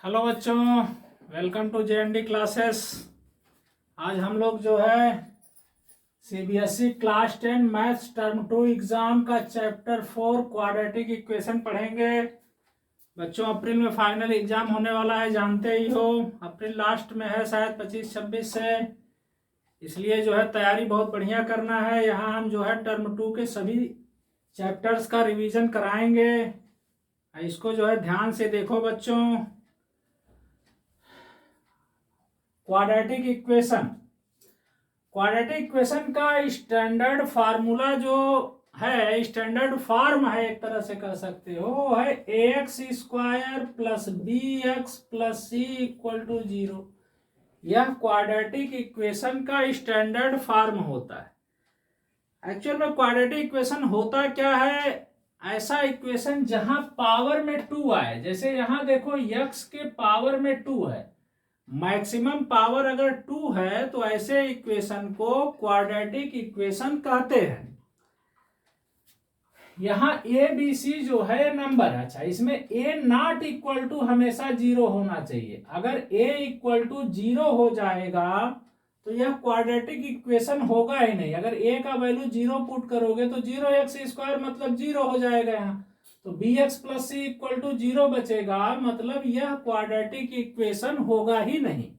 Hello बच्चों, welcome to JND classes. आज हम लोग जो है CBSE class 10 maths term 2 exam का चैप्टर 4 क्वाड्रेटिक इक्वेशन पढ़ेंगे। बच्चों, अप्रैल में फाइनल एग्जाम होने वाला है, जानते ही हो। अप्रैल लास्ट में है, शायद 25-26 से। इसलिए जो है तैयारी बहुत बढ़िया करना है। यहाँ हम जो है टर्म 2 के सभी चैप्टर्स का रिवीजन कराएंगे। इसको जो है ध्यान से देखो बच्चों। क्वाड्रेटिक इक्वेशन का स्टैंडर्ड फार्मूला जो है, स्टैंडर्ड फॉर्म है, एक तरह से कह सकते हो, है ax² plus bx plus c equal to 0। यह क्वाड्रेटिक इक्वेशन का स्टैंडर्ड फॉर्म होता है। एक्चुअल में क्वाड्रेटिक इक्वेशन होता क्या है? ऐसा इक्वेशन जहां पावर में 2 आए। जैसे यहां देखो x के पावर में 2 है, मैक्सिमम पावर अगर 2 है तो ऐसे इक्वेशन को क्वाड्रेटिक इक्वेशन कहते हैं। यहां ए बी सी जो है नंबर है। अच्छा, इसमें ए नॉट इक्वल टू हमेशा 0 होना चाहिए। अगर ए इक्वल टू 0 हो जाएगा तो यह क्वाड्रेटिक इक्वेशन होगा ही नहीं। अगर ए का वैल्यू 0 पुट करोगे तो 0x² मतलब 0 हो जाएगा। यहाँ तो bx plus c equal to 0 बचेगा, मतलब यह क्वाड्रेटिक इक्वेशन होगा ही नहीं।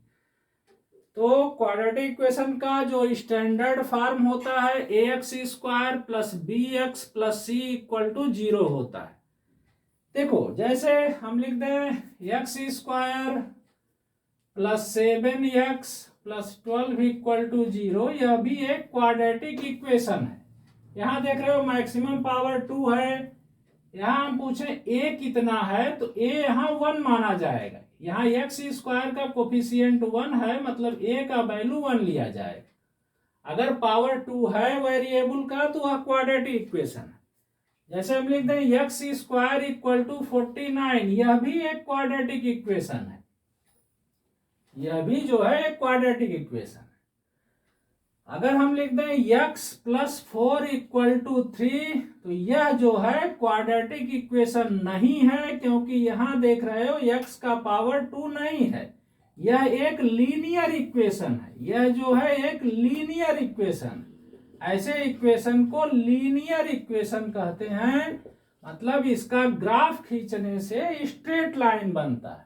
तो क्वाड्रेटिक इक्वेशन का जो स्टैंडर्ड फॉर्म होता है ax² plus bx plus c equal to 0 होता है। देखो, जैसे हम लिख दें x² plus 7x plus 12 equal to 0, यह भी एक क्वाड्रेटिक इक्वेशन है। यहां देख रहे हो मैक्सिमम पावर 2 है। यहां हम पूछे a कितना है तो a यहां 1 माना जाएगा। यहाँ x² का कोफिशिएंट 1 है, मतलब a का वैल्यू 1 लिया जाएगा। अगर पावर 2 है वेरिएबल का तो वह क्वाड्रेटिक इक्वेशन है। जैसे हम लिख दें x² इक्वल टू 49, यह भी एक क्वाड्रेटिक इक्वेशन है। यह भी जो है एक क्वाड्रेटिक इक्वेशन है। अगर हम लिख दें x प्लस 4 इक्वल टू 3, तो यह जो है क्वाड्रेटिक इक्वेशन नहीं है, क्योंकि यहां देख रहे हो x का पावर 2 नहीं है। यह एक लीनियर इक्वेशन है। यह जो है एक लीनियर इक्वेशन। ऐसे इक्वेशन को लीनियर इक्वेशन कहते हैं, मतलब इसका ग्राफ खींचने से स्ट्रेट लाइन बनता है।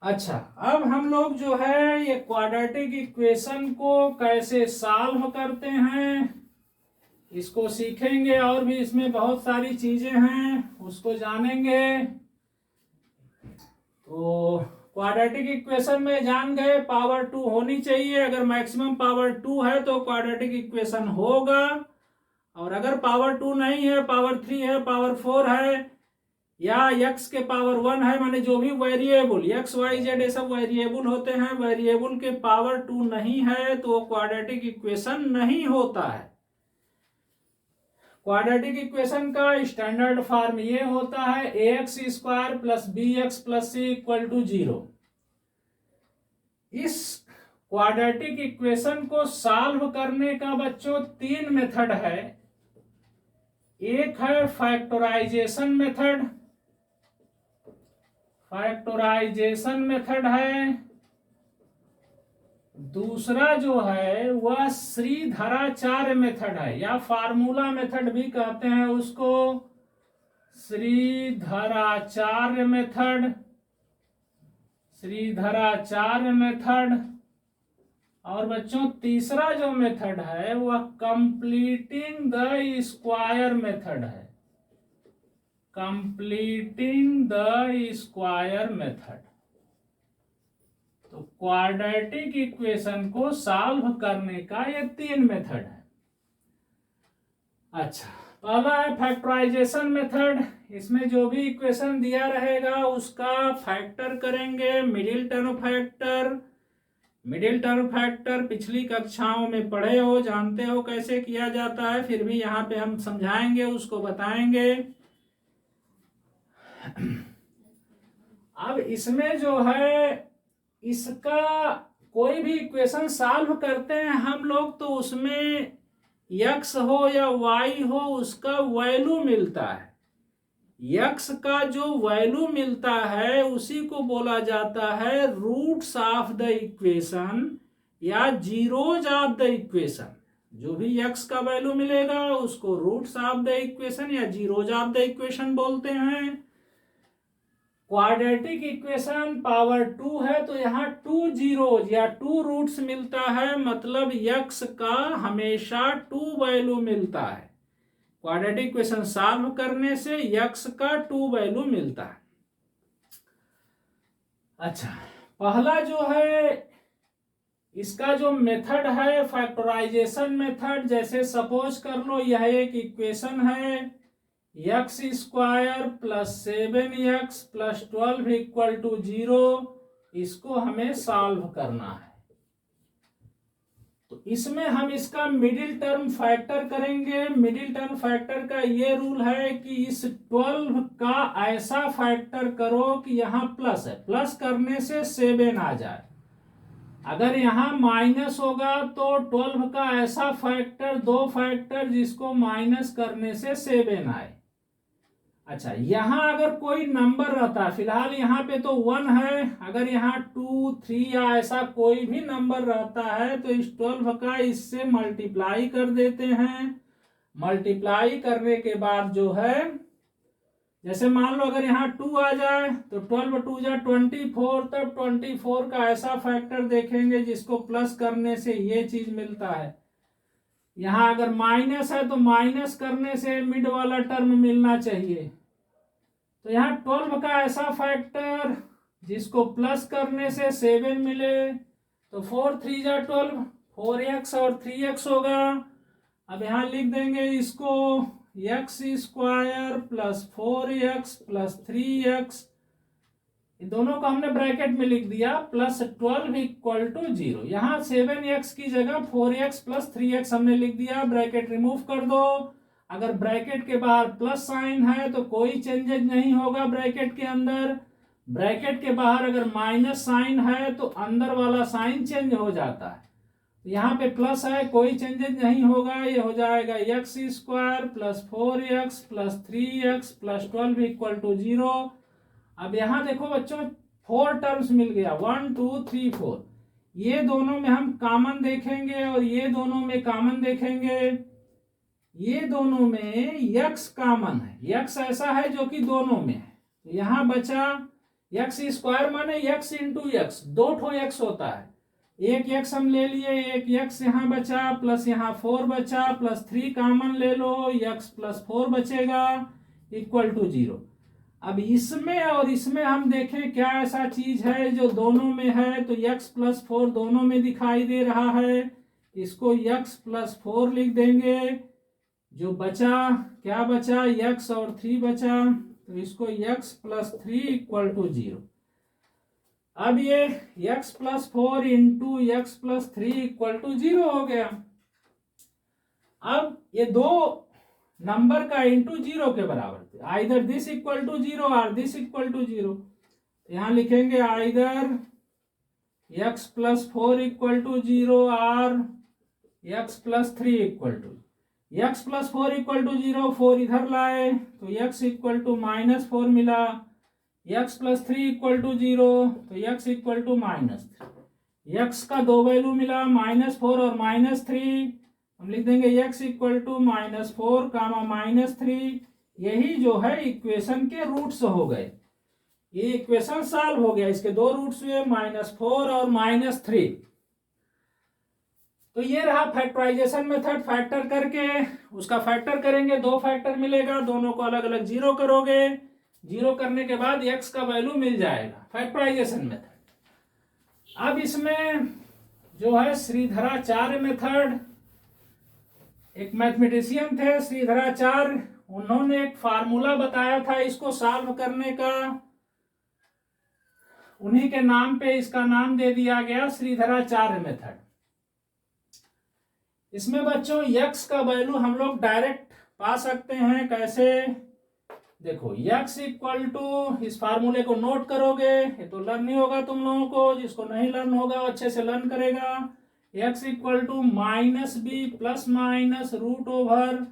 अच्छा, अब हम लोग जो है ये क्वाड्रेटिक इक्वेशन को कैसे सॉल्व करते हैं इसको सीखेंगे, और भी इसमें बहुत सारी चीजें हैं उसको जानेंगे। तो क्वाड्रेटिक इक्वेशन में जान गए पावर 2 होनी चाहिए। अगर मैक्सिमम पावर 2 है तो क्वाड्रेटिक इक्वेशन होगा, और अगर पावर 2 नहीं है, पावर 3 है, पावर 4 है, या x के पावर 1 है, माने जो भी वेरिएबल x y z ये सब वेरिएबल होते हैं, वेरिएबल के पावर 2 नहीं है तो क्वाड्रेटिक इक्वेशन नहीं होता है। क्वाड्रेटिक इक्वेशन का स्टैंडर्ड फॉर्म ये होता है ax² plus bx plus c equal to 0। इस क्वाड्रेटिक इक्वेशन को सॉल्व करने का बच्चों 3 मेथड है। एक है फैक्टराइजेशन मेथड, है। दूसरा जो है वह श्रीधराचार्य मेथड है, या फार्मूला मेथड भी कहते हैं उसको, श्रीधराचार्य मेथड। और बच्चों तीसरा जो मेथड है वह कंप्लीटिंग द स्क्वायर मेथड है। तो क्वाड्रेटिक इक्वेशन को सॉल्व करने का ये 3 मेथड है। अच्छा, पहला है फैक्टराइजेशन मेथड। इसमें जो भी इक्वेशन दिया रहेगा उसका फैक्टर करेंगे, मिडिल टर्म फैक्टर पिछली कक्षाओं में पढ़े हो, जानते हो कैसे किया जाता है, फिर भी यहाँ पे हम समझाएंगे, उसको बताएंगे। अब इसमें जो है इसका कोई भी इक्वेशन सॉल्व करते हैं हम लोग तो उसमें x हो या y हो उसका वैल्यू मिलता है। यक्स का जो वैल्यू मिलता है उसी को बोला जाता है रूट्स ऑफ द इक्वेशन या जीरोज ऑफ द इक्वेशन। जो भी यक्स का वैल्यू मिलेगा उसको रूट्स ऑफ द इक्वेशन या जीरोज ऑफ द इक्वेशन बोलते हैं। क्वाड्रेटिक इक्वेशन पावर 2 है तो यहाँ 2 जीरोज या 2 रूट्स मिलता है, मतलब यक्स का हमेशा 2 वैल्यू मिलता है। क्वाड्रेटिक इक्वेशन सॉल्व करने से यक्स का 2 वैल्यू मिलता है। अच्छा, पहला जो है इसका जो मेथड है फैक्टराइजेशन मेथड, जैसे सपोज कर लो यह एक इक्वेशन है x square plus 7x plus 12 equal to 0, इसको हमें सॉल्व करना है। तो इसमें हम इसका मिडिल टर्म फैक्टर करेंगे। मिडिल टर्म फैक्टर का ये रूल है कि इस 12 का ऐसा फैक्टर करो कि यहाँ प्लस है, प्लस करने से 7 आ जाए। अगर यहाँ माइनस होगा तो 12 का ऐसा फैक्टर, 2 फैक्टर जिसको माइनस करने से 7 आए। अच्छा, यहाँ अगर कोई नंबर रहता है, फिलहाल यहाँ पे तो 1 है, अगर यहाँ 2, 3 या ऐसा कोई भी नंबर रहता है तो इस 12 का इससे मल्टीप्लाई कर देते हैं। मल्टीप्लाई करने के बाद जो है, जैसे मान लो अगर यहाँ 2 आ जाए तो 12 2 जा 24, तब 24 का ऐसा फैक्टर देखेंगे जिसको प्लस करने से ये चीज मिलता है। यहाँ अगर माइनस है तो माइनस करने से मिड वाला टर्म मिलना चाहिए। तो यहाँ 12 का ऐसा फैक्टर जिसको प्लस करने से 7 मिले, तो 4 3 जा 12, 4x और 3x होगा। अब यहाँ लिख देंगे इसको x square plus 4x plus 3x, दोनों को हमने ब्रैकेट में लिख दिया, प्लस 12 इक्वल टू 0। यहाँ 7x की जगह 4x प्लस 3x हमने लिख दिया, ब्रैकेट रिमूव कर दो। अगर ब्रैकेट के बाहर प्लस साइन है तो कोई चेंजेज नहीं होगा ब्रैकेट के अंदर। ब्रैकेट के बाहर अगर माइनस साइन है तो अंदर वाला साइन चेंज हो जाता है। यहाँ पे प्लस है, कोई चेंजेज नहीं होगा, ये हो जाएगा x square plus 4x plus 3x plus 12 equal to 0। अब यहाँ देखो बच्चों 4 टर्म्स मिल गया, 1 2 3 4। ये दोनों में हम कॉमन देखेंगे और ये दोनों में कॉमन देखेंगे। ये दोनों में x कॉमन है, x ऐसा है जो कि दोनों में है। तो यहाँ बचा एक्स स्क्वायर माने x इंटू एक्स, 2 ठो x होता है, एक x हम ले लिए, एक x यहाँ बचा, प्लस यहाँ 4 बचा, प्लस 3 कॉमन ले लो, x प्लस 4 बचेगा इक्वल टू 0। अब इसमें और इसमें हम देखें क्या ऐसा चीज है जो दोनों में है, तो x प्लस 4 दोनों में दिखाई दे रहा है, इसको x प्लस 4 लिख देंगे। जो बचा, क्या बचा, x और 3 बचा, तो इसको x प्लस 3 इक्वल टू 0। अब ये x plus 4 into x plus 3 equal to 0 हो गया। अब ये दो नंबर का इंटू 0 के बराबर, आइदर दिस इक्वल टू 0 और दिस इक्वल टू 0। यहाँ लिखेंगे either x plus 4 equal to 0 और x plus 3 equal to. x plus 4 equal to 0, 4 इधर लाए तो x इक्वल टू माइनस 4 मिला, x प्लस 3 इक्वल टू 0 तो x equal to minus 3। x का 2 वैल्यू मिला, माइनस 4 और माइनस 3, हम लिख देंगे x equal to minus 4 comma minus 3। यही जो है इक्वेशन के रूट्स हो गए। ये इक्वेशन सॉल्व हो गया, इसके 2 रूट्स हुए, -4 और -3। तो ये रहा फैक्टराइजेशन मेथड। फैक्टर करके उसका फैक्टर करेंगे, 2 फैक्टर मिलेगा, दोनों को अलग अलग 0 करोगे, 0 करने के बाद x का वैल्यू मिल जाएगा, फैक्टराइजेशन मेथड। अब इसमें जो है श्रीधराचार्य मेथड, एक मैथमेटिशियन थे श्रीधराचार्य, उन्होंने एक फार्मूला बताया था इसको सॉल्व करने का, उन्हीं के नाम पे इसका नाम दे दिया गया श्रीधराचार्य मेथड। इसमें बच्चों x का वैल्यू हम लोग डायरेक्ट पा सकते हैं। कैसे, देखो x इक्वल टू, इस फार्मूले को नोट करोगे, ये तो लर्न नहीं होगा तुम लोगों को, जिसको नहीं लर्न होगा वो अच्छे से लर्न करेगा। x equal to minus b plus minus root over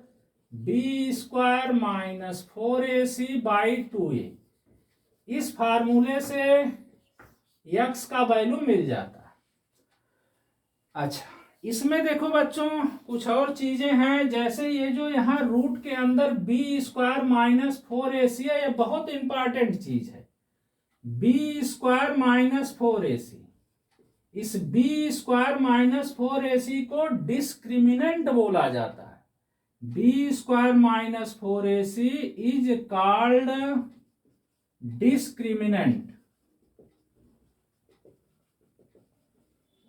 b square minus 4ac by 2a। इस फार्मूले से x का वैल्यू मिल जाता है। अच्छा, इसमें देखो बच्चों कुछ और चीजें हैं, जैसे ये जो यहाँ रूट के अंदर बी स्क्वायर माइनस 4ac है, ये बहुत इंपॉर्टेंट चीज है। बी स्क्वायर माइनस 4ac, इस बी स्क्वायर माइनस 4ac को डिस्क्रिमिनेंट बोला जाता है। B square minus 4ac is called discriminant.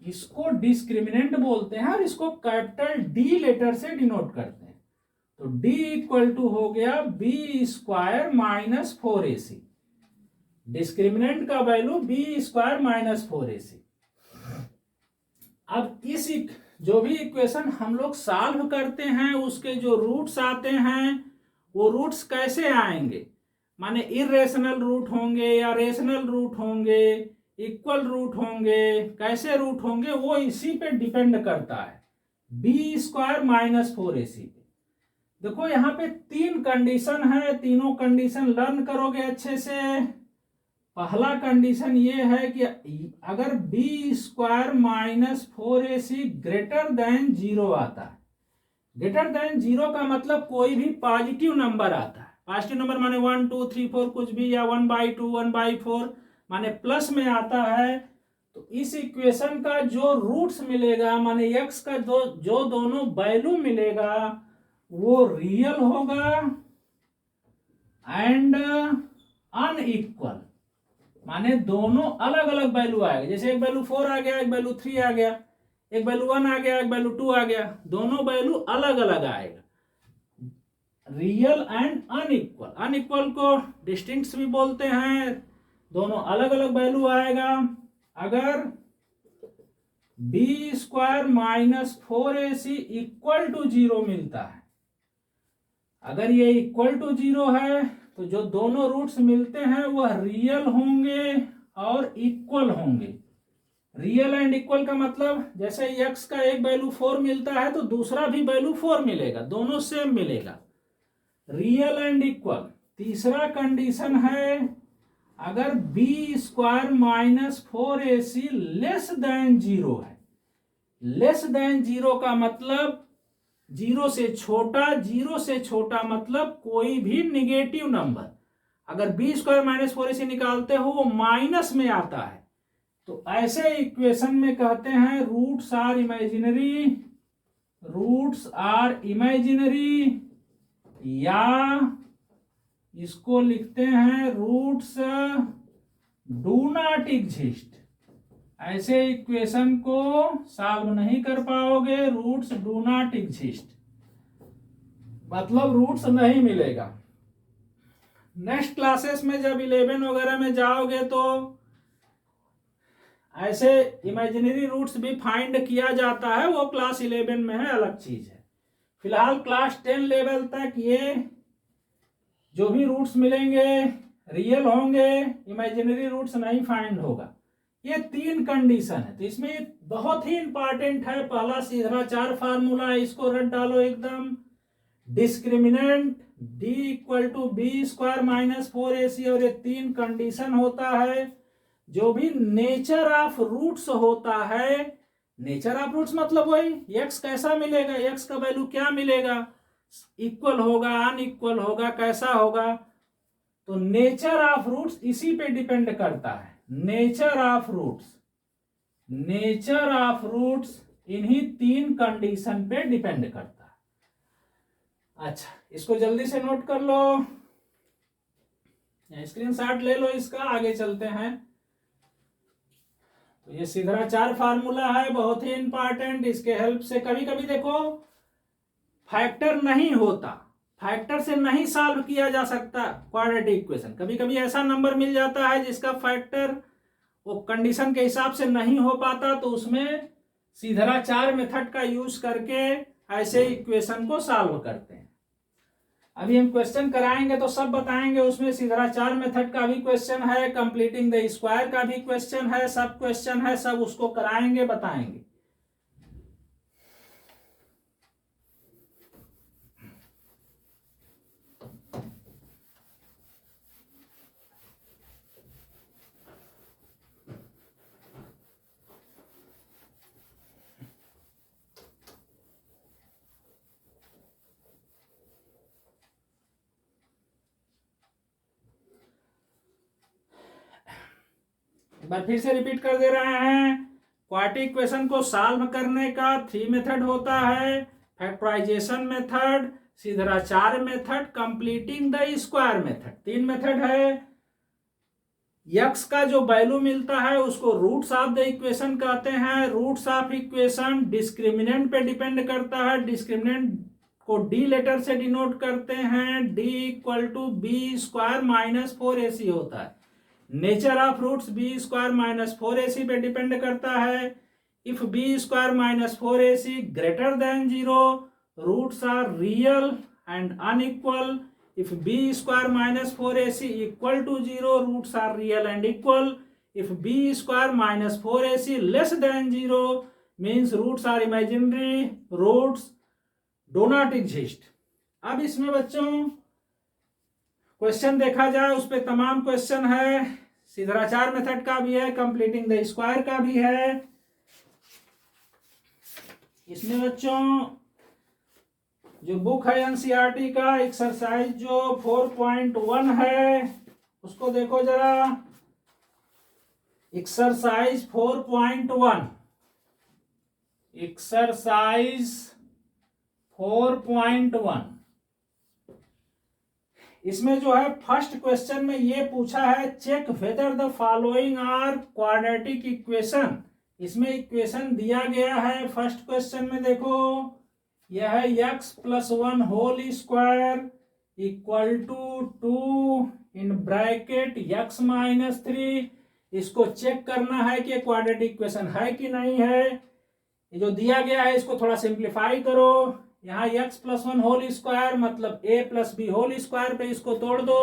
इसको डिस्क्रिमिनेंट बोलते हैं और इसको कैपिटल डी लेटर से डिनोट करते हैं। तो डी इक्वल टू हो गया B square minus 4ac। Discriminant का value B square minus 4ac। अब इस जो भी इक्वेशन हम लोग सॉल्व करते हैं उसके जो रूट्स आते हैं वो रूट्स कैसे आएंगे, माने इरेशनल रूट होंगे या रेशनल रूट होंगे, इक्वल रूट होंगे, कैसे रूट होंगे, वो इसी पे डिपेंड करता है, बी स्क्वायर माइनस 4ac पे। देखो यहाँ पे 3 कंडीशन है, तीनों कंडीशन लर्न करोगे अच्छे से। पहला कंडीशन ये है कि अगर b square minus 4ac greater than 0 आता है। ग्रेटर देन 0 का मतलब कोई भी पॉजिटिव नंबर आता है। पॉजिटिव नंबर माने 1 2 3 4 कुछ भी, या 1/2 1/4 माने प्लस में आता है। तो इस इक्वेशन का जो रूट्स मिलेगा, माने x का जो दोनों वैल्यू मिलेगा वो रियल होगा एंड अनइक्वल, माने दोनों अलग अलग वैल्यू आएगा। जैसे एक वैल्यू 4 आ गया, एक वैल्यू 3 आ गया, एक वैल्यू 1 आ गया, एक वैल्यू 2 आ गया, दोनों वैल्यू अलग अलग आएगा। रियल एंड अनइक्वल, अनइक्वल को डिस्टिंक्ट्स भी बोलते हैं, दोनों अलग अलग वैल्यू आएगा। अगर b square minus 4ac equal to 0 मिलता है, अगर ये इक्वल टू 0 है तो जो दोनों रूट्स मिलते हैं वह रियल होंगे और इक्वल होंगे। रियल एंड इक्वल का मतलब जैसे x का एक वैल्यू 4 मिलता है तो दूसरा भी वैल्यू 4 मिलेगा, दोनों सेम मिलेगा, रियल एंड इक्वल। तीसरा कंडीशन है अगर b square minus 4ac less than 0 है। लेस देन 0 का मतलब 0 से छोटा, 0 से छोटा मतलब कोई भी निगेटिव नंबर। अगर बी स्क्वायर माइनस 4ac निकालते हो वो माइनस में आता है, तो ऐसे इक्वेशन में कहते हैं roots are imaginary, roots are imaginary, या इसको लिखते हैं रूट्स डू नॉट एग्जिस्ट। ऐसे इक्वेशन को सॉल्व नहीं कर पाओगे, रूट्स डू नॉट एग्जिस्ट मतलब रूट्स नहीं मिलेगा। नेक्स्ट क्लासेस में जब 11 वगैरह में जाओगे तो ऐसे इमेजिनरी रूट्स भी फाइंड किया जाता है, वो क्लास 11 में है, अलग चीज है। फिलहाल क्लास 10 लेवल तक ये जो भी रूट्स मिलेंगे रियल होंगे, इमेजिनरी रूट्स नहीं फाइंड होगा। ये 3 कंडीशन है, तो इसमें बहुत ही इंपॉर्टेंट है। पहला सीधा फार्मूला है, इसको रट डालो एकदम। Discriminant d equal to b square minus 4ac, और ये 3 कंडीशन होता है। जो भी नेचर ऑफ रूट्स होता है, नेचर ऑफ रूट्स मतलब वही x कैसा मिलेगा, x का वैल्यू क्या मिलेगा, इक्वल होगा अनइक्वल होगा, कैसा होगा। तो नेचर ऑफ रूट्स इसी पे डिपेंड करता है। Nature of roots, nature of roots इन्हीं 3 कंडीशन पे डिपेंड करता है। अच्छा, इसको जल्दी से नोट कर लो, स्क्रीनशॉट ले लो इसका, आगे चलते हैं। तो ये सीधा फार्मूला है, बहुत ही इंपॉर्टेंट। इसके हेल्प से कभी कभी देखो फैक्टर नहीं होता, फैक्टर से नहीं सॉल्व किया जा सकता क्वाड्रेटिक इक्वेशन। कभी कभी ऐसा नंबर मिल जाता है जिसका फैक्टर वो कंडीशन के हिसाब से नहीं हो पाता, तो उसमें सीधा मेथड का यूज करके ऐसे इक्वेशन को सॉल्व करते हैं। अभी हम क्वेश्चन कराएंगे तो सब बताएंगे, उसमें सीधा मेथड का भी क्वेश्चन है, कंप्लीटिंग द स्क्वायर का भी क्वेश्चन है, सब क्वेश्चन है, सब उसको कराएंगे बताएंगे। बार फिर से रिपीट कर दे रहे हैं, क्वाड्रेटिक इक्वेशन को सॉल्व करने का 3 मेथड होता है, factorization method, Sridharacharya method, completing the square method. 3 method है। यक्स का जो वैल्यू मिलता है उसको रूट्स ऑफ द इक्वेशन कहते हैं। रूट्स ऑफ इक्वेशन डिस्क्रिमिनेंट पे डिपेंड करता है, डिस्क्रिमिनेंट को डी लेटर से डिनोट करते हैं, D equal to b square minus 4ac होता है। Nature of roots b square minus 4ac पे डिपेंड करता है। If b square minus 4ac greater than 0, roots are real and unequal. If b square minus 4ac equal to 0, roots are real and equal. If b square minus 4ac less than 0, means roots are imaginary, roots do not exist. अब इसमें बच्चों question देखा जाए, उस पर तमाम question है। Siddhacharya method का भी है, कंप्लीटिंग द स्क्वायर का भी है। इसमें बच्चों जो बुक है एनसीईआरटी का एक्सरसाइज जो 4.1 है उसको देखो जरा। एक्सरसाइज 4.1, एक्सरसाइज 4.1, इसमें जो है फर्स्ट क्वेश्चन में ये पूछा है, check whether the following are quadratic equation. इसमें इक्वेशन दिया गया है। फर्स्ट क्वेश्चन में देखो, यह है x plus 1 whole square equal to 2 in bracket x minus 3। इसको चेक करना है कि क्वाड्रेटिक इक्वेशन है कि नहीं है। ये जो दिया गया है इसको थोड़ा सिंप्लीफाई करो। यहाँ x प्लस 1 होल स्क्वायर मतलब a plus b whole square पे इसको तोड़ दो।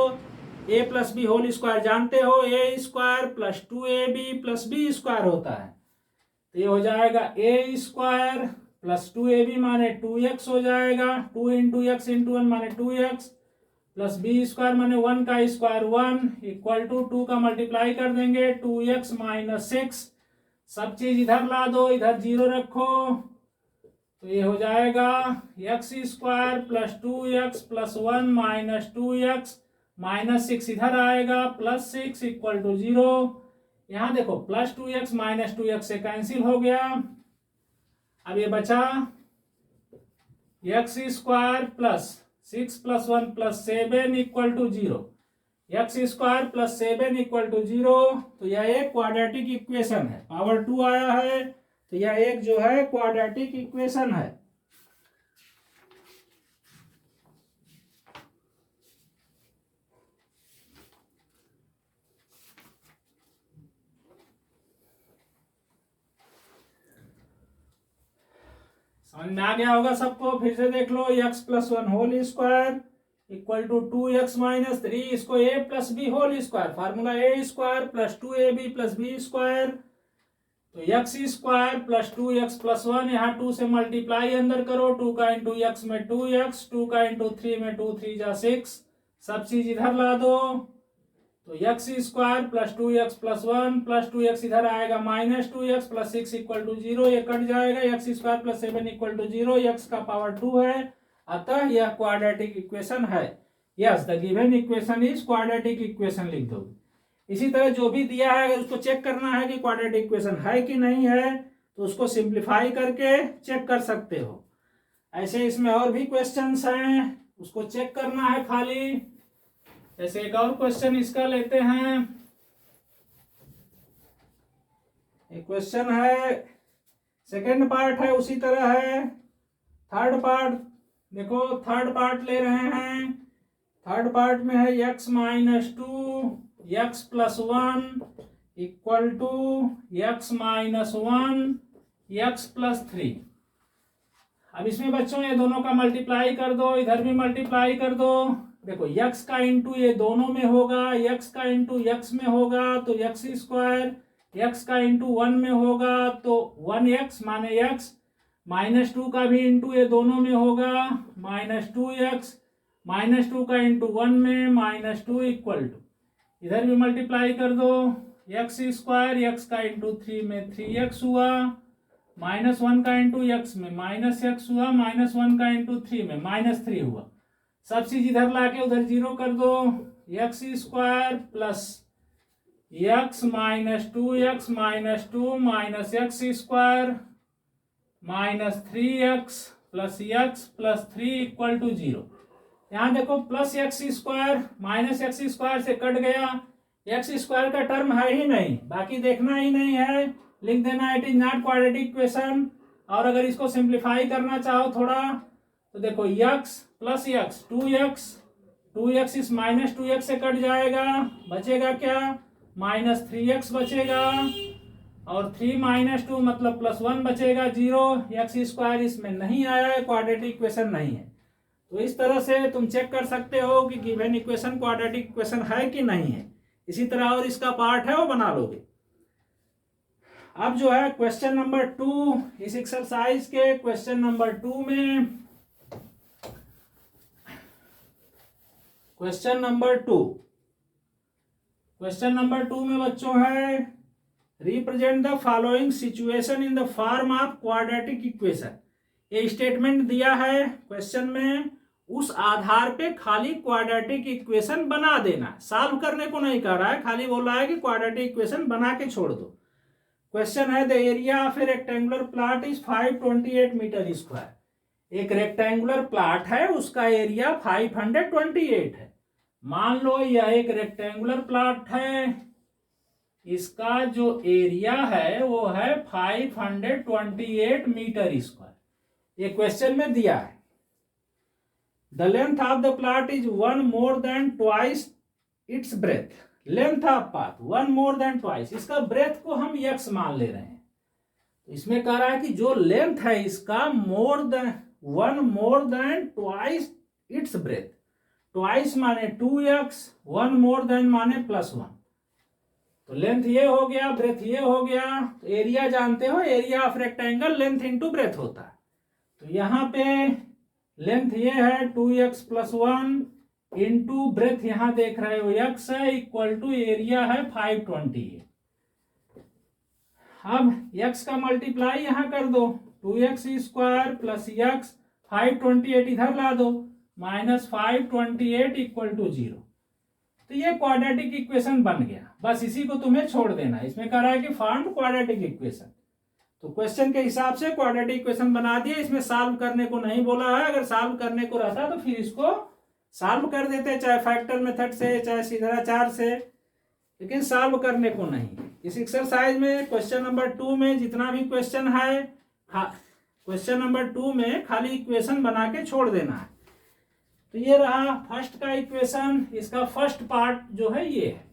a plus b whole square जानते हो, a square plus 2ab plus b square होता है, तो ये हो जाएगा a स्क्वायर प्लस 2ab माने 2x हो जाएगा, 2 इंटू एक्स इंटू 1 माने 2x, प्लस बी स्क्वायर माने 1 का स्क्वायर 1 इक्वल टू 2 का मल्टीप्लाई कर देंगे 2x माइनस 6। सब चीज इधर ला दो, इधर 0 रखो, तो ये हो जाएगा x square plus 2x plus 1 minus 2x minus 6 इधर आएगा प्लस 6 इक्वल टू 0। यहाँ देखो प्लस 2x माइनस 2x से कैंसिल हो गया। अब ये बचा x square plus 6 plus 1 plus 7 equal to 0। X square plus 7 equal to 0, तो यह एक क्वाड्रेटिक इक्वेशन है। पावर 2 आया है, तो यह एक जो है क्वाड्रेटिक इक्वेशन है। समझ में आ गया होगा सबको। फिर से देख लो, x plus 1 whole square equal to 2x minus 3, इसको a plus b whole square, formula a square plus 2ab plus b square, तो x square plus 2x plus 1, यहाँ 2 से मल्टीप्लाई अंदर करो, 2 का इंटू x में 2x, 2 का इंटू 3 में 2 3 जा 6, सब चीज इधर ला दो, तो x square plus 2x plus 1 plus 2x इधर आएगा minus 2x plus 6 equal to 0, ये कट जाएगा, x square plus 7 equal to 0, x का पावर 2 है, अतः यह क्वाड्रेटिक इक्वेशन है। Yes, the given equation is quadratic equation लिख दो। इसी तरह जो भी दिया है अगर उसको चेक करना है कि क्वाड्रेटिक इक्वेशन है कि नहीं है, तो उसको सिंप्लीफाई करके चेक कर सकते हो। ऐसे इसमें और भी क्वेश्चंस हैं, उसको चेक करना है खाली। जैसे एक और क्वेश्चन इसका लेते हैं। एक क्वेश्चन है, सेकेंड पार्ट है उसी तरह है। थर्ड पार्ट देखो, थर्ड पार्ट ले रहे हैं। थर्ड पार्ट में है x minus 2 x plus 1 equal to x minus 1 x plus 3। अब इसमें बच्चों ये दोनों का मल्टीप्लाई कर दो, इधर भी मल्टीप्लाई कर दो। देखो x का इंटू ये दोनों में होगा, x का इंटू x में होगा तो x स्क्वायर, x का इंटू 1 में होगा तो 1x माने x, माइनस 2 का भी इंटू ये दोनों में होगा माइनस 2x, माइनस 2 का इंटू 1 में माइनस 2 इक्वल टू, इधर भी मल्टीप्लाई कर दो, x स्क्वायर x का इंटू 3 में 3x हुआ, माइनस 1 का इंटू x में माइनस x हुआ, माइनस 1 का इंटू 3 में माइनस 3 हुआ। सब चीज इधर लाके उधर 0 कर दो, x square plus x minus 2x minus 2 minus x square minus 3x plus x plus 3 equal to 0। यहाँ देखो plus x square minus x square से कट गया, एक्स स्क्वायर का टर्म है ही नहीं, बाकी देखना ही नहीं है, लिख देना it is not quadratic equation. और अगर इसको सिंप्लीफाई करना चाहो थोड़ा तो देखो x प्लस एक्स 2x इस माइनस 2x से कट जाएगा, बचेगा क्या, माइनस 3x बचेगा, और 3 माइनस 2 मतलब प्लस 1 बचेगा, 0। एक्स स्क्वायर इसमें नहीं आया है, क्वाड्रेटिक इक्वेशन नहीं है। तो इस तरह से तुम चेक कर सकते हो कि गिवन इक्वेशन क्वाड्रेटिक इक्वेशन है कि नहीं है। इसी तरह और इसका पार्ट है वो बना लोगे। अब जो है क्वेश्चन नंबर 2, इस एक्सरसाइज के क्वेश्चन नंबर 2 में, क्वेश्चन नंबर 2 में बच्चों है represent the following situation in the form of quadratic equation. ये स्टेटमेंट दिया है क्वेश्चन में, उस आधार पे खाली क्वाड्रेटिक इक्वेशन बना देना, सॉल्व करने को नहीं कह रहा है, खाली बोला है कि क्वाड्रेटिक इक्वेशन बना के छोड़ दो। क्वेश्चन है the area of a rectangular plot is 528 metre square. एक रेक्टेंगुलर प्लॉट है, उसका एरिया 528 है। मान लो यह एक रेक्टेंगुलर प्लॉट है, इसका जो एरिया है वो है 528 मीटर स्क्वायर। ये क्वेश्चन में दिया है। The length of the plot is 1 more than twice its breath. Length of path 1 more than twice, इसका ब्रेथ को हम x मान ले रहे हैं। तो इसमें कह रहा है कि जो लेंथ है इसका 1 more than twice its breath. Twice माने 2x, 1 मोर देन माने प्लस 1। तो लेंथ ये हो गया, ब्रेथ ये हो गया। तो एरिया जानते हो, area of rectangle length into breadth होता है। तो यहाँ पे लेंथ ये है 2x प्लस 1 इंटू ब्रेथ यहां देख रहे हो x है, इक्वल टू एरिया है 528। अब x का मल्टीप्लाई यहां कर दो, 2x स्क्वायर प्लस x 528 इधर ला दो, माइनस 528 इक्वल टू 0। तो ये क्वाड्रेटिक इक्वेशन बन गया। बस इसी को तुम्हें छोड़ देना। इसमें कह रहा है कि फाइंड क्वाड्रेटिक इक्वेशन, तो क्वेश्चन के हिसाब से क्वाड्रेटिक इक्वेशन बना दिए। इसमें सॉल्व करने को नहीं बोला है। अगर सॉल्व करने को रहता तो फिर इसको सॉल्व कर देते, चाहे फैक्टर मेथड से चाहे सीधाचार से, लेकिन सॉल्व करने को नहीं। इस एक्सरसाइज में क्वेश्चन नंबर 2 में जितना भी क्वेश्चन है, क्वेश्चन नंबर 2 में खाली इक्वेशन बना के छोड़ देना है। तो ये रहा फर्स्ट का इक्वेशन, इसका फर्स्ट पार्ट जो है ये है।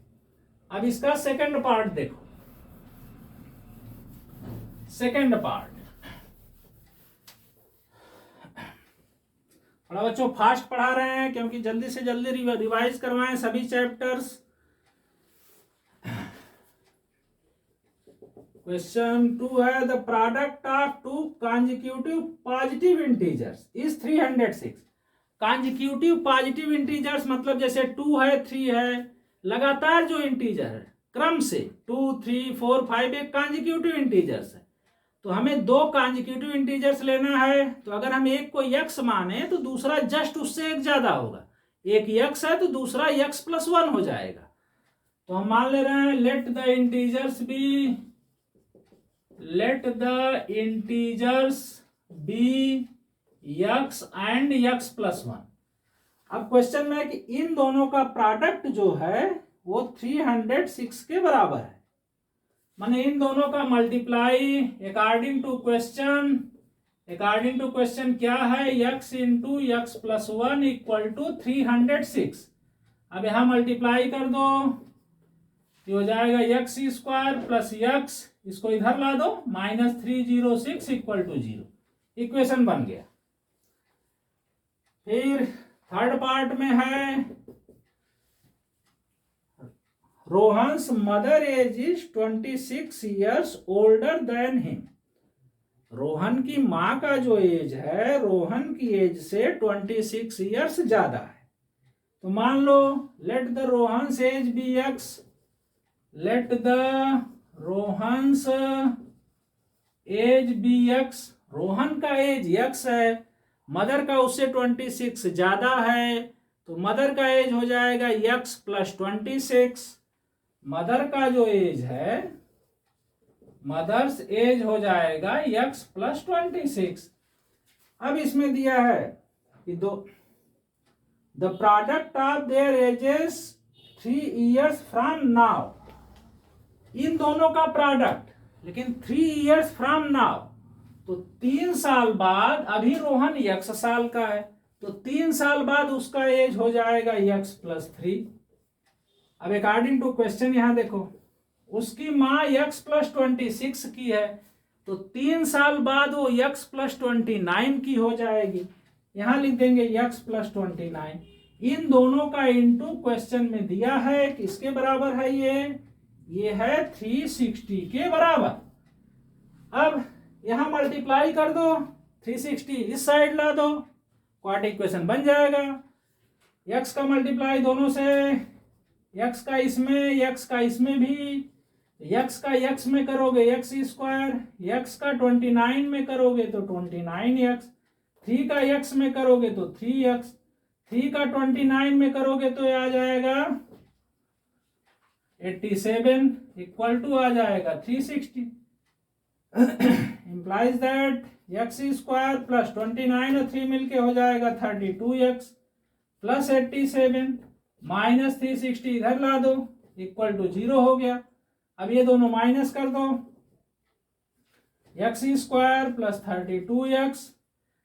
अब इसका सेकंड पार्ट देखो। सेकंड पार्ट थोड़ा बच्चों फास्ट पढ़ा रहे हैं क्योंकि जल्दी से जल्दी रिवाइज करवाएं सभी चैप्टर्स। क्वेश्चन 2 है the product of 2 consecutive positive integers is 306। Consecutive positive integers मतलब जैसे 2 है 3 है, लगातार जो इंटीजर है क्रम से 2 3 4 5 एक कॉन्जिक्यूटिव इंटीजर्स है। तो हमें 2 कॉन्जिक्यूटिव इंटीजर्स लेना है। तो अगर हम एक को x माने तो दूसरा जस्ट उससे एक ज्यादा होगा। एक x है तो दूसरा x प्लस 1 हो जाएगा। तो हम मान ले रहे हैं let the integers be x and x plus 1। अब क्वेश्चन में है कि इन दोनों का प्रोडक्ट जो है वो 306 के बराबर है। माने इन दोनों का मल्टीप्लाई अकॉर्डिंग टू क्वेश्चन क्या है, x into x plus 1 equal to 306। अब यहां मल्टीप्लाई कर दो, ये हो जाएगा x स्क्वायर प्लस x, इसको इधर ला दो, माइनस 306 इक्वल टू 0। इक्वेशन बन गया। फिर थर्ड पार्ट में है Rohan's mother age is 26 years older than him. Rohan की माँ का जो एज है रोहन की एज से 26 ईयर्स ज्यादा है। तो मान लो let the Rohan's age be x, let the Rohan's age be x. Rohan का एज x है, मदर का उससे 26 ज्यादा है, तो मदर का एज हो जाएगा x प्लस 26 मदर का जो एज है, मदर्स एज हो जाएगा x प्लस 26। अब इसमें दिया है कि the product of their ages 3 years from now, इन दोनों का प्रोडक्ट, लेकिन 3 years फ्रॉम नाउ, तो 3 साल बाद, अभी रोहन x साल का है, तो 3 साल बाद उसका एज हो जाएगा x प्लस 3। अब अकॉर्डिंग टू क्वेश्चन यहां देखो, उसकी माँ x प्लस 26 की है, तो 3 साल बाद वो x प्लस 29 की हो जाएगी। यहां लिख देंगे x प्लस 29। इन दोनों का इनटू क्वेश्चन में दिया है, किसके बराबर है ये है 360 के बराबर। अब यहां मल्टीप्लाई कर दो, 360 इस साइड ला दो, क्वाड्रेटिक इक्वेशन बन जाएगा। x का मल्टीप्लाई दोनों से, x का इसमें, x का इसमें भी, x का x में करोगे x स्क्वायर, x का 29 में करोगे तो 29x, 3 का x में करोगे तो 3x, 3 का 29 में करोगे तो आ जाएगा 87 इक्वल टू आ जाएगा 360। implies that x square plus 29 और 3 मिलके हो जाएगा 32x प्लस 87 माइनस 360 इधर ला दो, इक्वल टू 0 हो गया। अब ये दोनों माइनस कर दो, x स्क्वायर प्लस 32x,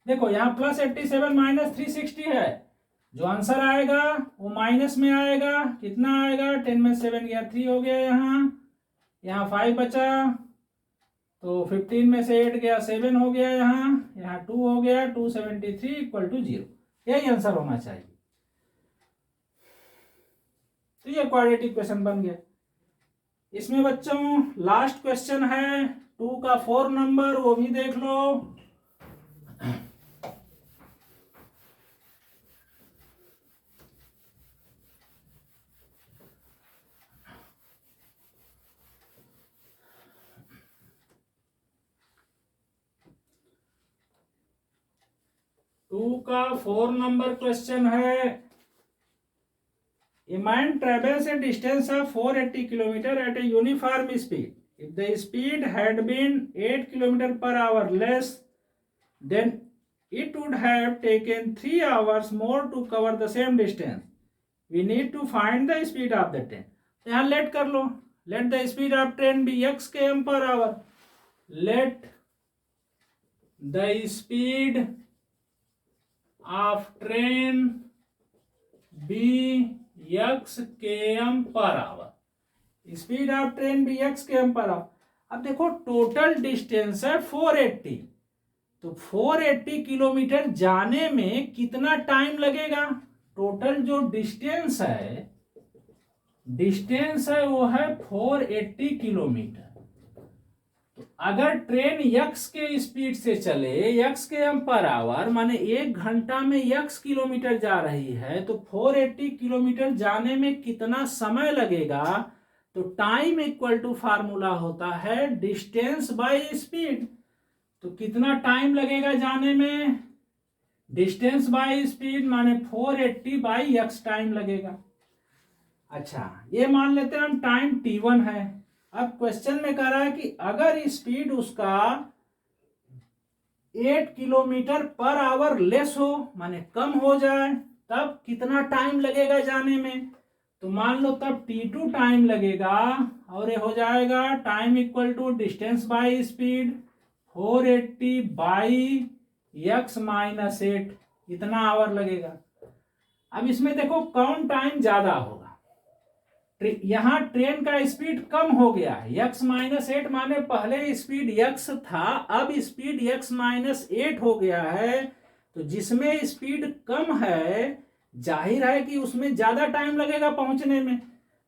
देखो यहाँ प्लस 87 माइनस 360 है, जो आंसर आएगा वो माइनस में आएगा। कितना आएगा, 10 में 7 गया 3 हो गया, यहाँ 5 बचा, तो 15 में से 8 गया 7 हो गया, यहाँ 2 हो गया, 273 इक्वल टू 0। यही आंसर होना चाहिए। तो ये क्वाड्रेटिक इक्वेशन बन गया। इसमें बच्चों लास्ट क्वेश्चन है 2 का 4 नंबर, वो भी देख लो। टू का 4 नंबर क्वेश्चन है, A man travels a distance of 480 km at a uniform speed. If the speed had been 8 km per hour less, then it would have taken 3 hours more to cover the same distance. We need to find the speed of the train. यहाँ let कर लो, let the speed of train be x km per hour. Let the speed of train be x km per hour, speed of train भी x km per hour. अब देखो total distance है 480, तो 480 kilometre जाने में कितना time लगेगा। Total जो डिस्टेंस है वो है 480 किलोमीटर। तो अगर ट्रेन x के स्पीड से चले, x km पर आवर, माने 1 घंटा में x किलोमीटर जा रही है, तो 480 किलोमीटर जाने में कितना समय लगेगा। तो टाइम इक्वल टू फार्मूला होता है डिस्टेंस बाय स्पीड। तो कितना टाइम लगेगा जाने में, डिस्टेंस बाय स्पीड माने 480 बाई x टाइम लगेगा। अच्छा, ये मान लेते हैं हम टाइम t1 है। अब क्वेश्चन में कह रहा है कि अगर स्पीड उसका 8 किलोमीटर पर आवर लेस हो, माने कम हो जाए, तब कितना टाइम लगेगा जाने में। तो मान लो तब t2 टाइम लगेगा, और ये हो जाएगा time equal to distance by speed 480 by x minus 8, इतना आवर लगेगा। अब इसमें देखो कौन टाइम ज्यादा होगा। यहां ट्रेन का स्पीड कम हो गया है, x माइनस 8 माने पहले स्पीड x था, अब स्पीड x माइनस 8 हो गया है। तो जिसमें स्पीड कम है, जाहिर है कि उसमें ज्यादा टाइम लगेगा पहुंचने में,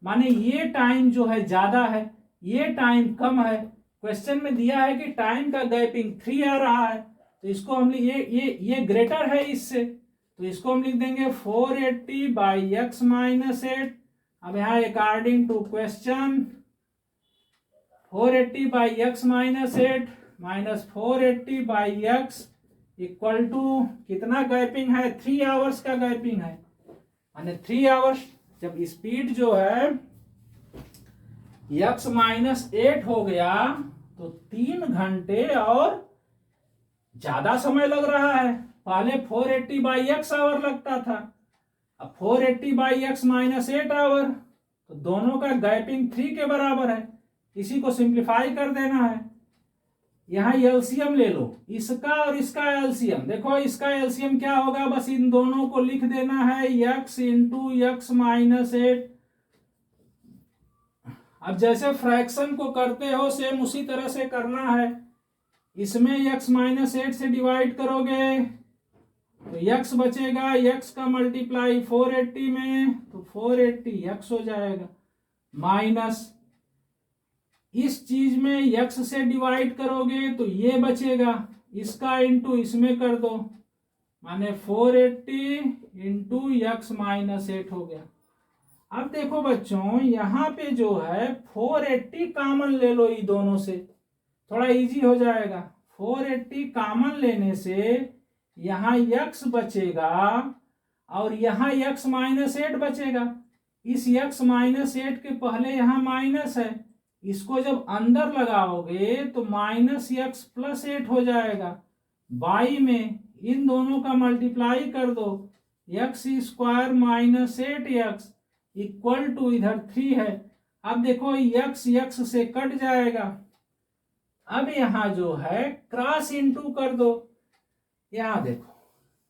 माने ये टाइम जो है ज्यादा है, ये टाइम कम है। क्वेश्चन में दिया है कि टाइम का गैपिंग 3 आ रहा है, तो इसको हम ये ग्रेटर है इससे, तो इसको हम लिख देंगे 480 बाई x माइनस 8। अब यहाँ according to question 480 by x minus 8 minus 480 by x equal to कितना गैपिंग है, 3 आवर्स का गैपिंग है, माने 3 आवर्स। जब स्पीड जो है x माइनस 8 हो गया तो 3 घंटे और ज्यादा समय लग रहा है। पहले 480 बाई एक्स आवर लगता था, अब 480 बाई एक्स माइनस 8 आवर, तो दोनों का गैपिंग 3 के बराबर है। इसी को सिंप्लीफाई कर देना है। यहाँ एलसीएम ले लो, इसका और इसका एलसीएम। देखो इसका एलसीएम क्या होगा, बस इन दोनों को लिख देना है x इंटू एक्स माइनस 8। अब जैसे फ्रैक्शन को करते हो सेम उसी तरह से करना है। इसमें x माइनस 8 से डिवाइड करोगे तो x बचेगा, x का मल्टीप्लाई 480 में तो 480 x हो जाएगा, माइनस इस चीज में x से डिवाइड करोगे तो ये बचेगा, इसका इंटू इसमें कर दो, माने 480 इंटू एक्स माइनस 8 हो गया। अब देखो बच्चों यहाँ पे जो है 480 कॉमन ले लो, ये दोनों से थोड़ा इजी हो जाएगा। 480 कॉमन लेने से यहाँ x बचेगा और यहाँ x माइनस 8 बचेगा। इस x माइनस 8 के पहले यहाँ माइनस है, इसको जब अंदर लगाओगे तो माइनस एक्स प्लस 8 हो जाएगा। बाई में इन दोनों का मल्टीप्लाई कर दो, x square minus 8x equal to इधर 3 है। अब देखो x x से कट जाएगा। अब यहाँ जो है क्रॉस इंटू कर दो, यहाँ देखो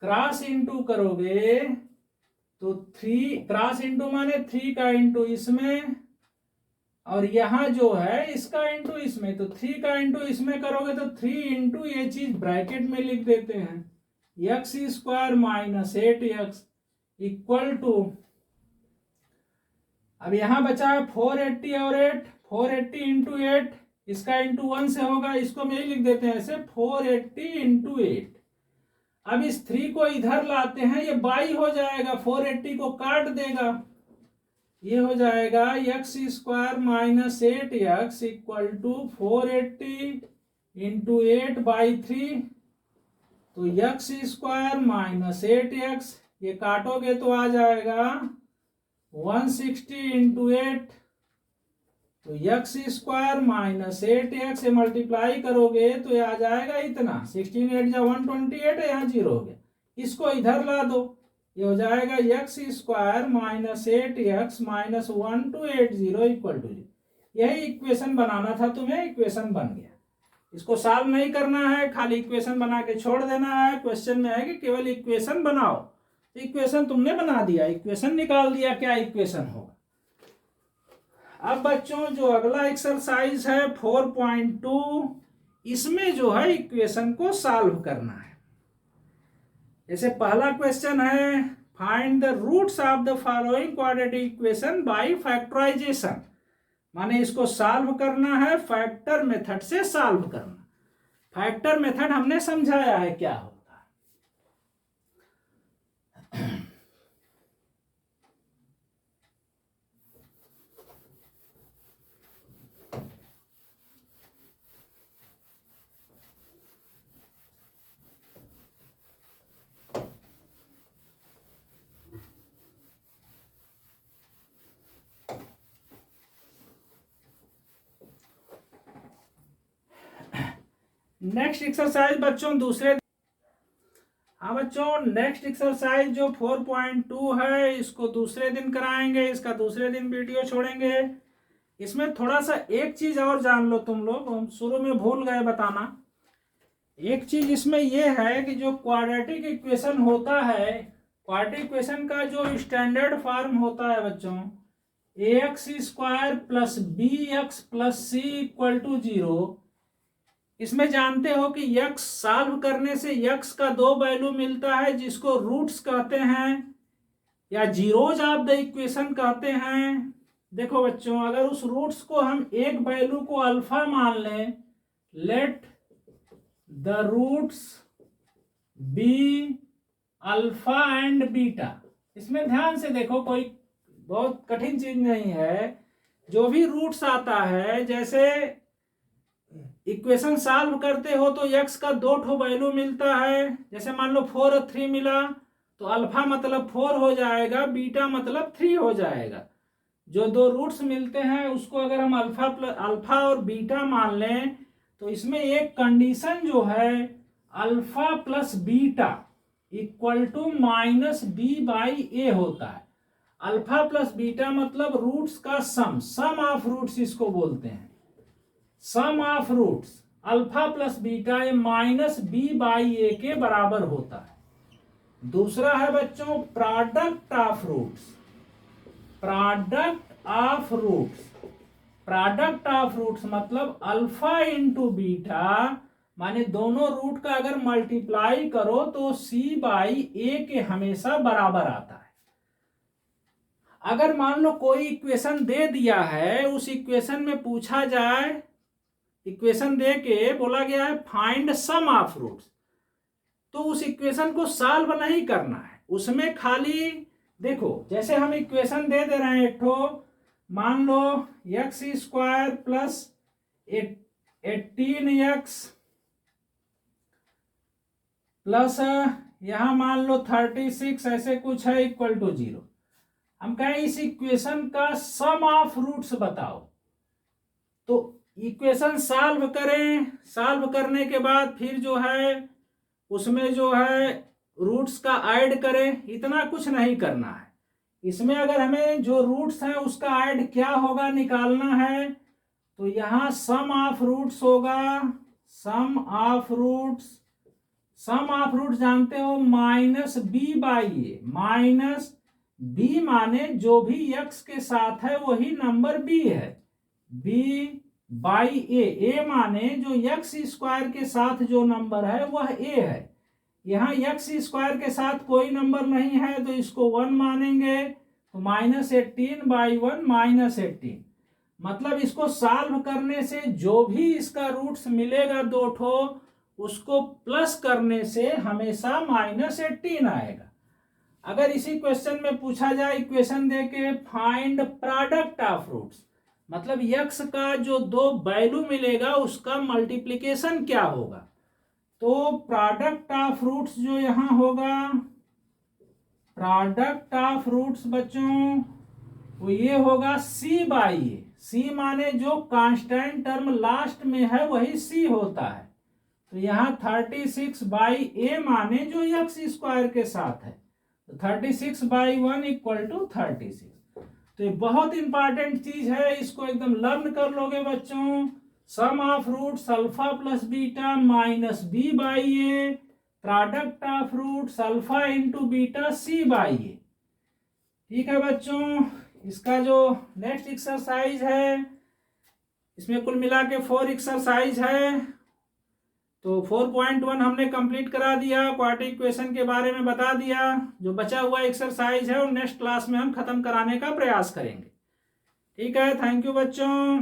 क्रॉस इंटू करोगे तो 3, क्रॉस इंटू माने 3 का इंटू इसमें, और यहाँ जो है इसका इंटू इसमें, तो 3 का इंटू इसमें करोगे तो 3 इंटू ये चीज ब्रैकेट में लिख देते हैं, x square minus 8x equal to, अब यहाँ बचा है 480 और 8, 480 इंटू 8, इसका इंटू 1 से होगा, इसको में ही लिख देते हैं ऐसे 480 इंटू 8। अब इस 3 को इधर लाते हैं, ये बाई हो जाएगा, 480 को काट देगा, ये हो जाएगा x square minus 8x equal to 480 into 8 by 3, तो एक्स स्क्वायर माइनस 8x, ये काटोगे तो आ जाएगा 160 इंटू 8, तो एक्स स्क्वायर माइनस 8x से मल्टीप्लाई करोगे तो ये आ जाएगा इतना, 16 8 जा 128 है, यहाँ 0 हो गया, इसको इधर ला दो, ये हो जाएगा x square minus 8x minus 1280 equal to 0। यही इक्वेशन बनाना था तुम्हें, इक्वेशन बन गया। इसको सॉल्व नहीं करना है, खाली इक्वेशन बना के छोड़ देना है। क्वेश्चन में है कि केवल इक्वेशन बनाओ, तो इक्वेशन तुमने बना दिया, इक्वेशन निकाल दिया, क्या इक्वेशन होगा। अब बच्चों जो अगला एक्सरसाइज है 4.2, इसमें जो है इक्वेशन को सॉल्व करना है। जैसे पहला क्वेश्चन है find the roots of the following quadratic equation by factorization, माने इसको सॉल्व करना है फैक्टर मेथड से सॉल्व करना। फैक्टर मेथड हमने समझाया है क्या होता है। नेक्स्ट एक्सरसाइज बच्चों दूसरे, हाँ बच्चों नेक्स्ट एक्सरसाइज जो 4.2 है इसको दूसरे दिन कराएंगे, इसका दूसरे दिन वीडियो छोड़ेंगे। इसमें थोड़ा सा एक चीज और जान लो तुम लोग, हम शुरू में भूल गए बताना। एक चीज इसमें यह है कि जो क्वाड्रेटिक इक्वेशन होता है, क्वाड्रेटिक इक्वेशन का जो स्टैंडर्ड फॉर्म होता है बच्चों, ax square plus bx plus c equal to 0। इसमें जानते हो कि x सॉल्व करने से x का 2 वैल्यू मिलता है जिसको रूट्स कहते हैं या जीरोज ऑफ द इक्वेशन कहते हैं। देखो बच्चों अगर उस रूट्स को हम एक वैल्यू को अल्फा मान लें, let the roots be alpha and beta. इसमें ध्यान से देखो, कोई बहुत कठिन चीज नहीं है, जो भी रूट्स आता है, जैसे इक्वेशन सॉल्व करते हो तो x का 2 ठो वैल्यू मिलता है, जैसे मान लो 4 और 3 मिला तो अल्फा मतलब 4 हो जाएगा, बीटा मतलब 3 हो जाएगा। जो दो रूट्स मिलते हैं उसको अगर हम अल्फा और बीटा मान लें तो इसमें एक कंडीशन जो है alpha plus beta equal to minus B by A होता है। अल्फा प्लस बीटा मतलब रूट्स का सम ऑफ रूट्स इसको बोलते हैं। Sum of roots alpha plus beta ये माइनस बी बाई ए के बराबर होता है। दूसरा है बच्चों product of roots. Product of roots, product of roots मतलब अल्फा इंटू बीटा, माने दोनों रूट का अगर मल्टीप्लाई करो तो सी बाई ए के हमेशा बराबर आता है। अगर मान लो कोई इक्वेशन दे दिया है, उस इक्वेशन में पूछा जाए, इक्वेशन दे के बोला गया है फाइंड सम ऑफ रूट्स, तो उस इक्वेशन को सॉल्व नहीं करना है, उसमें खाली देखो जैसे हम इक्वेशन दे रहे हैं एक ठो, मान लो x square plus 18x plus यहां मान लो 36 ऐसे कुछ है इक्वल टू 0। हम कहें इस इक्वेशन का सम ऑफ रूट्स बताओ, तो इक्वेशन सॉल्व करें, सॉल्व करने के बाद फिर जो है उसमें जो है रूट्स का ऐड करें, इतना कुछ नहीं करना है। इसमें अगर हमें जो रूट्स हैं उसका ऐड क्या होगा निकालना है, तो यहां सम ऑफ रूट्स होगा, sum of roots, sum of roots जानते हो minus B by A, minus B माने जो भी एक्स के साथ है वही नंबर बी है, बी बाई ए माने जो एक्स स्क्वायर के साथ जो नंबर है वह ए है। यहाँ एक्स स्क्वायर के साथ कोई नंबर नहीं है तो इसको 1 मानेंगे, तो -18 बाई 1 -18, मतलब इसको सॉल्व करने से जो भी इसका रूट्स मिलेगा दो ठो उसको प्लस करने से हमेशा -18 आएगा। अगर इसी क्वेश्चन में पूछा जाए इक्वेशन देके फाइंड प्रोडक्ट ऑफ रूट्स, मतलब x का जो दो वैल्यू मिलेगा उसका मल्टीप्लिकेशन क्या होगा, तो प्रोडक्ट ऑफ रूट्स जो यहां होगा, प्रोडक्ट ऑफ रूट्स बच्चों वो ये होगा c बाई ए, c माने जो कांस्टेंट टर्म लास्ट में है वही c होता है, तो यहाँ 36 बाई ए माने जो एक्स स्क्वायर के साथ है, तो 36 बाई 1 इक्वल टू 36। तो ये बहुत इंपॉर्टेंट चीज है, इसको एकदम लर्न कर लोगे बच्चों। Sum of roots alpha plus beta minus B by A, product of roots alpha into beta C by A. ठीक है बच्चों, इसका जो नेक्स्ट एक्सरसाइज है इसमें कुल मिला के 4 एक्सरसाइज है, तो 4.1 हमने कंप्लीट करा दिया, क्वाड्रेटिक इक्वेशन के बारे में बता दिया। जो बचा हुआ एक्सरसाइज है और नेक्स्ट क्लास में हम खत्म कराने का प्रयास करेंगे। ठीक है, थैंक यू बच्चों।